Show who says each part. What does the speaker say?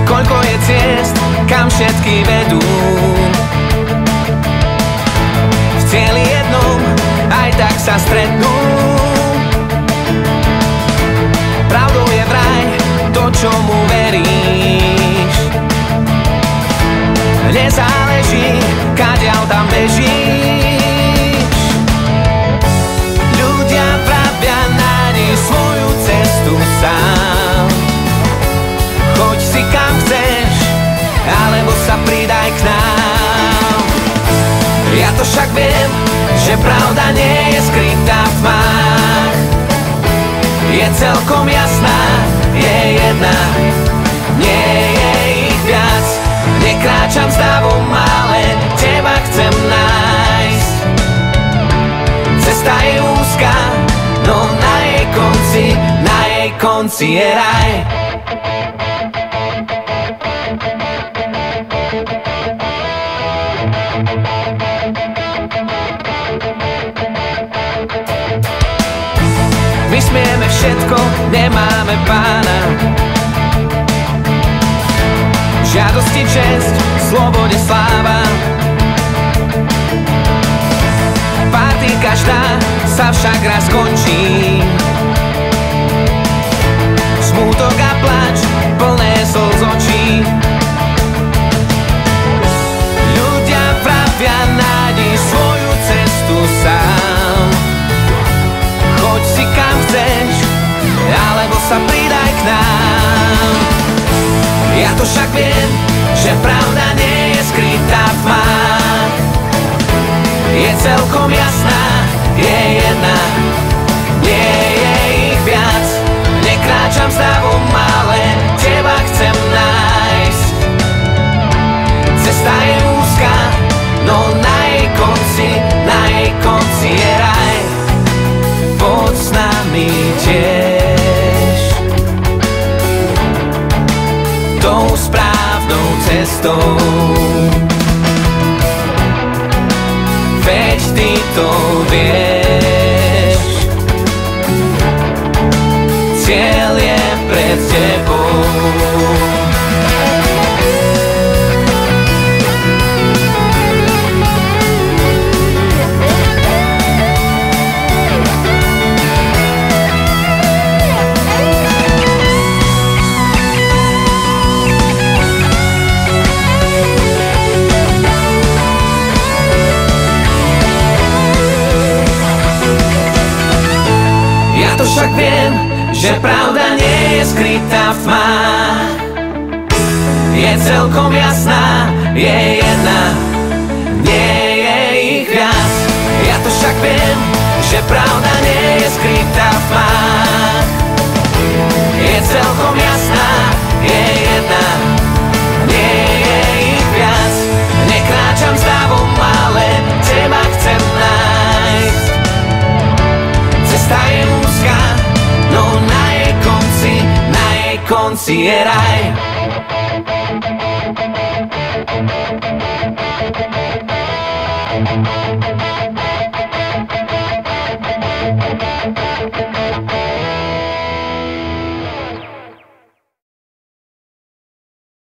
Speaker 1: Koľko je ciest, kam všetky vedú, v cieli jednom aj tak sa stretnú. Pravdou je vraj to, čomu veríš. Nezáleží, kadiaľ tam bežíš. Ľudia pravia, nájdi svoju cestu sám. Choď si kam chceš, alebo sa pridaj k nám. Ja to však viem, že pravda nie je skrytá v tmách. Je celkom jasná, je jedna, nie je ich viac. Nekráčam s davom, ale teba chcem nájsť. Cesta je úzka, no na jej konci je raj. My smieme všetko, nemáme pána. Žiadosti, česť, slobode, sláva. Party každá sa však raz skončí. Smútok a plač, plné slz očí. Ľudia pravia, nájdi svoju cestu sám. Choď si kam chceš, alebo sa pridaj k nám. Ja to však viem, že pravda nie je skrytá v tmách. Je celkom jasná, je jedna, nie je ich viac. Nekráčam s davom, ale teba chcem nájsť. Cesta je úzka, no na jej konci je raj. Poď s nami tiež tou správnou cestou. Veď ty to vieš, cieľ je pred tebou. Ja to však viem, že pravda nie je skrytá v tmách. Je celkom jasná, je jedna, nie je ich viac. Ja to však viem, že pravda nie je skrytá v tmách. Je celkom jasná, je jedna, nie je ich viac. Nekráčam s davom, ale teba chcem nájsť. Cesta je úzka, no na jej konci je raj.